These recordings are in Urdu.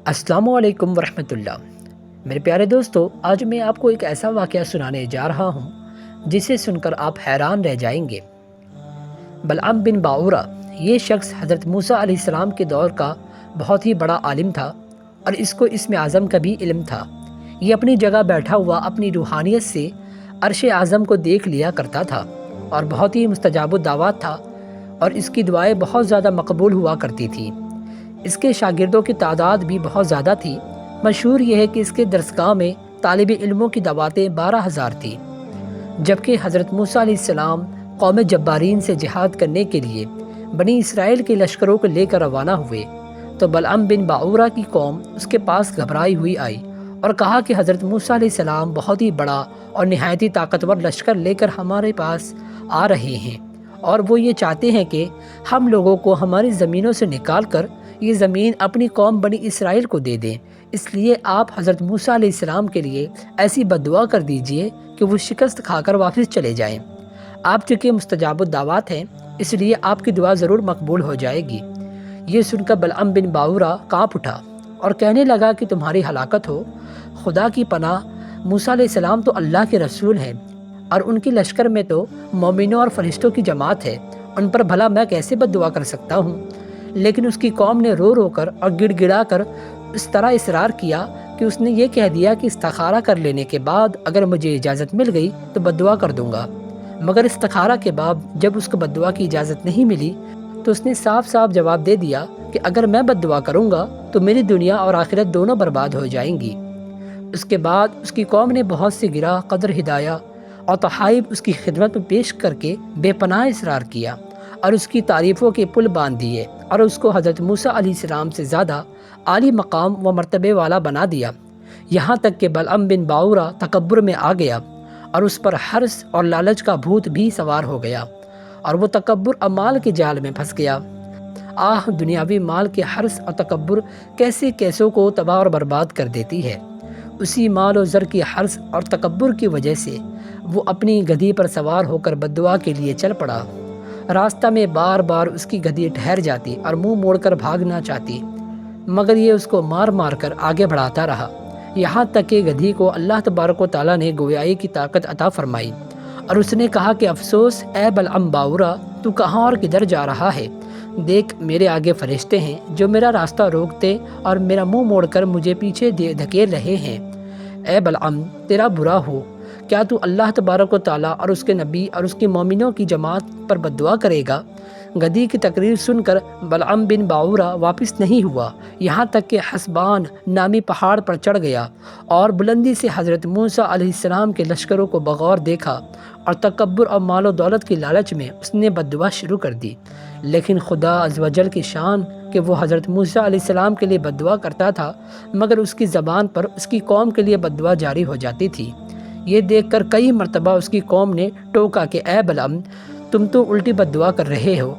السلام علیکم ورحمۃ اللہ۔ میرے پیارے دوستو، آج میں آپ کو ایک ایسا واقعہ سنانے جا رہا ہوں جسے سن کر آپ حیران رہ جائیں گے۔ بلعام بن باعورہ یہ شخص حضرت موسیٰ علیہ السلام کے دور کا بہت ہی بڑا عالم تھا اور اس کو اسم اعظم کا بھی علم تھا۔ یہ اپنی جگہ بیٹھا ہوا اپنی روحانیت سے عرش اعظم کو دیکھ لیا کرتا تھا اور بہت ہی مستجاب الدعوات تھا اور اس کی دعائیں بہت زیادہ مقبول ہوا کرتی تھیں۔ اس کے شاگردوں کی تعداد بھی بہت زیادہ تھی۔ مشہور یہ ہے کہ اس کے درسگاہ میں طالب علموں کی دعوتیں 12,000 تھیں۔ جبکہ حضرت موسیٰ علیہ السلام قوم جبارین سے جہاد کرنے کے لیے بنی اسرائیل کے لشکروں کو لے کر روانہ ہوئے تو بلعام بن باعورہ کی قوم اس کے پاس گھبرائی ہوئی آئی اور کہا کہ حضرت موسیٰ علیہ السلام بہت ہی بڑا اور نہایت ہی طاقتور لشکر لے کر ہمارے پاس آ رہے ہیں اور وہ یہ چاہتے ہیں کہ ہم لوگوں کو ہماری زمینوں سے نکال کر یہ زمین اپنی قوم بنی اسرائیل کو دے دیں۔ اس لیے آپ حضرت موسیٰ علیہ السلام کے لیے ایسی بددعا کر دیجئے کہ وہ شکست کھا کر واپس چلے جائیں۔ آپ چونکہ مستجاب الدعوات ہیں، اس لیے آپ کی دعا ضرور مقبول ہو جائے گی۔ یہ سن کر بلعام بن باعورہ کانپ اٹھا اور کہنے لگا کہ تمہاری ہلاکت ہو، خدا کی پناہ، موسیٰ علیہ السلام تو اللہ کے رسول ہیں اور ان کی لشکر میں تو مومنوں اور فرشتوں کی جماعت ہے، ان پر بھلا میں کیسے بددعا کر سکتا ہوں؟ لیکن اس کی قوم نے رو رو کر اور گڑ گڑا کر اس طرح اصرار کیا کہ اس نے یہ کہہ دیا کہ استخارہ کر لینے کے بعد اگر مجھے اجازت مل گئی تو بددعا کر دوں گا۔ مگر استخارہ کے بعد جب اس کو بددعا کی اجازت نہیں ملی تو اس نے صاف صاف جواب دے دیا کہ اگر میں بددعا کروں گا تو میری دنیا اور آخرت دونوں برباد ہو جائیں گی۔ اس کے بعد اس کی قوم نے بہت سی گرہ قدر ہدایہ اور تحائف اس کی خدمت میں پیش کر کے بے پناہ اصرار کیا اور اس کی تعریفوں کے پل باندھ دیے اور اس کو حضرت موسیٰ علیہ السلام سے زیادہ عالی مقام و مرتبے والا بنا دیا، یہاں تک کہ بلعام بن باعورہ تکبر میں آ گیا اور اس پر حرص اور لالچ کا بھوت بھی سوار ہو گیا اور وہ تکبر اور مال کے جال میں پھنس گیا۔ دنیاوی مال کے حرص اور تکبر کیسے کیسوں کو تباہ اور برباد کر دیتی ہے۔ اسی مال و زر کی حرص اور تکبر کی وجہ سے وہ اپنی گدھی پر سوار ہو کر بددعا کے لیے چل پڑا۔ راستہ میں بار بار اس کی گدھی ٹھہر جاتی اور منہ موڑ کر بھاگنا چاہتی، مگر یہ اس کو مار مار کر آگے بڑھاتا رہا، یہاں تک کہ گدھی کو اللہ تبارک و تعالیٰ نے گویائی کی طاقت عطا فرمائی اور اس نے کہا کہ افسوس اے بلعام باعورہ، تو کہاں اور کدھر جا رہا ہے؟ دیکھ، میرے آگے فرشتے ہیں جو میرا راستہ روکتے اور میرا منہ موڑ کر مجھے پیچھے دھکیل رہے ہیں۔ اے بلعام، تیرا برا ہو، کیا تو اللہ تبارک و تعالیٰ اور اس کے نبی اور اس کی مومنوں کی جماعت پر بددعا کرے گا؟ گدھی کی تقریر سن کر بلعام بن باعورہ واپس نہیں ہوا، یہاں تک کہ حسبان نامی پہاڑ پر چڑھ گیا اور بلندی سے حضرت موسیٰ علیہ السلام کے لشکروں کو بغور دیکھا اور تکبر اور مال و دولت کی لالچ میں اس نے بددعا شروع کر دی۔ لیکن خدا عز و جل کی شان کہ وہ حضرت موسیٰ علیہ السلام کے لیے بددعا کرتا تھا مگر اس کی زبان پر اس کی قوم کے لیے بددعا جاری ہو جاتی تھی۔ یہ دیکھ کر کئی مرتبہ اس کی قوم نے ٹوکا کہ اے بلعام، تم تو الٹی بددعا کر رہے ہو۔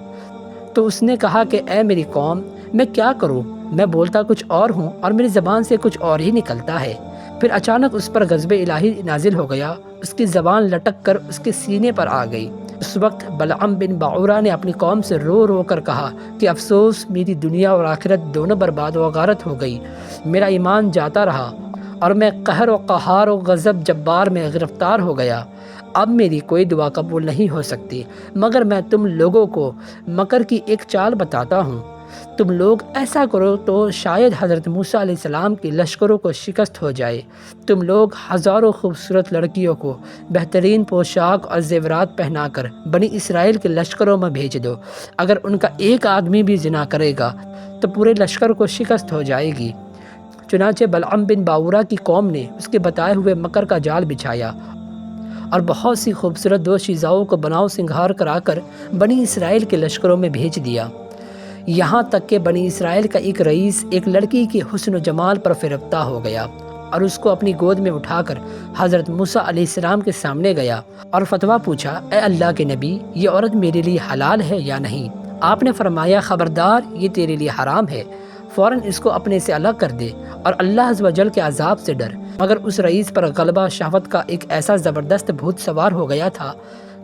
تو اس نے کہا کہ اے میری قوم، میں کیا کروں؟ میں بولتا کچھ اور ہوں اور میری زبان سے کچھ اور ہی نکلتا ہے۔ پھر اچانک اس پر غضب الہی نازل ہو گیا، اس کی زبان لٹک کر اس کے سینے پر آ گئی۔ اس وقت بلعام بن باعورہ نے اپنی قوم سے رو رو کر کہا کہ افسوس، میری دنیا اور آخرت دونوں برباد و غارت ہو گئی، میرا ایمان جاتا رہا اور میں قہر و قہار و غضب جبار میں گرفتار ہو گیا۔ اب میری کوئی دعا قبول نہیں ہو سکتی، مگر میں تم لوگوں کو مکر کی ایک چال بتاتا ہوں۔ تم لوگ ایسا کرو تو شاید حضرت موسیٰ علیہ السلام کے لشکروں کو شکست ہو جائے۔ تم لوگ ہزاروں خوبصورت لڑکیوں کو بہترین پوشاک اور زیورات پہنا کر بنی اسرائیل کے لشکروں میں بھیج دو، اگر ان کا ایک آدمی بھی زنا کرے گا تو پورے لشکر کو شکست ہو جائے گی۔ چنانچہ بلعام بن باعورہ کی قوم نے اس کے بتائے ہوئے مکر کا جال بچھایا اور بہت سی خوبصورت دوشیزاؤں کو بناؤ سنگھار کرا کر بنی اسرائیل کے لشکروں میں بھیج دیا، یہاں تک کہ بنی اسرائیل کا ایک رئیس ایک لڑکی کے حسن و جمال پر فریفتہ ہو گیا اور اس کو اپنی گود میں اٹھا کر حضرت موسیٰ علیہ السلام کے سامنے گیا اور فتویٰ پوچھا، اے اللہ کے نبی، یہ عورت میرے لیے حلال ہے یا نہیں؟ آپ نے فرمایا، خبردار، یہ تیرے لیے حرام ہے، فوراً اس کو اپنے سے الگ کر دے اور اللہ عز و جل کے عذاب سے ڈر۔ مگر اس رئیس پر غلبہ شہوت کا ایک ایسا زبردست بھوت سوار ہو گیا تھا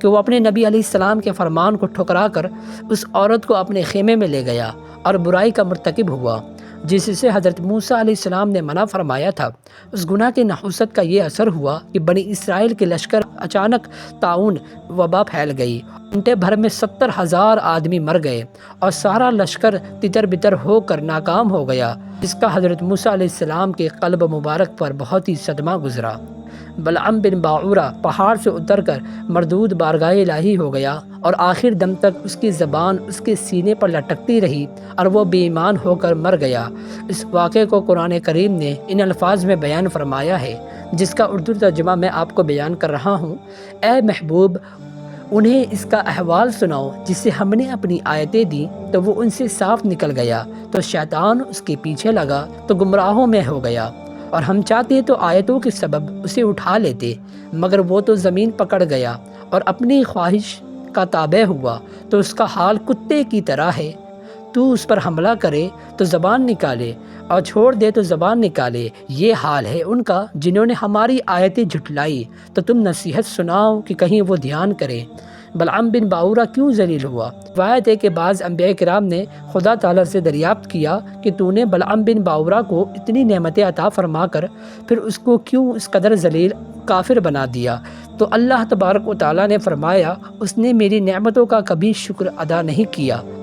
کہ وہ اپنے نبی علیہ السلام کے فرمان کو ٹھکرا کر اس عورت کو اپنے خیمے میں لے گیا اور برائی کا مرتکب ہوا۔ جس سے حضرت موسیٰ علیہ السلام نے منع فرمایا تھا، اس گناہ کی نحوست کا یہ اثر ہوا کہ بنی اسرائیل کے لشکر اچانک طاعون وبا پھیل گئی۔ گھنٹے بھر میں 70,000 آدمی مر گئے اور سارا لشکر تتر بتر ہو کر ناکام ہو گیا، جس کا حضرت موسیٰ علیہ السلام کے قلب مبارک پر بہت ہی صدمہ گزرا۔ بلعام بن باعورہ پہاڑ سے اتر کر مردود بارگاہ الہی ہو گیا اور آخر دم تک اس کی زبان اس کے سینے پر لٹکتی رہی اور وہ بے ایمان ہو کر مر گیا۔ اس واقعے کو قرآن کریم نے ان الفاظ میں بیان فرمایا ہے، جس کا اردو ترجمہ میں آپ کو بیان کر رہا ہوں۔ اے محبوب، انہیں اس کا احوال سناؤ جسے ہم نے اپنی آیتیں دیں تو وہ ان سے صاف نکل گیا، تو شیطان اس کے پیچھے لگا تو گمراہوں میں ہو گیا، اور ہم چاہتے تو آیتوں کے سبب اسے اٹھا لیتے، مگر وہ تو زمین پکڑ گیا اور اپنی خواہش کا تابع ہوا، تو اس کا حال کتے کی طرح ہے۔ تو اس پر حملہ کرے تو زبان نکالے اور چھوڑ دے تو زبان نکالے، یہ حال ہے ان کا جنہوں نے ہماری آیتیں جھٹلائی، تو تم نصیحت سناؤ کہ کہیں وہ دھیان کریں۔ بلعام بن باعورہ کیوں ذلیل ہوا؟ روایت ہے کہ بعض انبیاء کرام نے خدا تعالیٰ سے دریافت کیا کہ تو نے بلعام بن باعورہ کو اتنی نعمتیں عطا فرما کر پھر اس کو کیوں اس قدر ذلیل کافر بنا دیا؟ تو اللہ تبارک و تعالیٰ نے فرمایا، اس نے میری نعمتوں کا کبھی شکر ادا نہیں کیا۔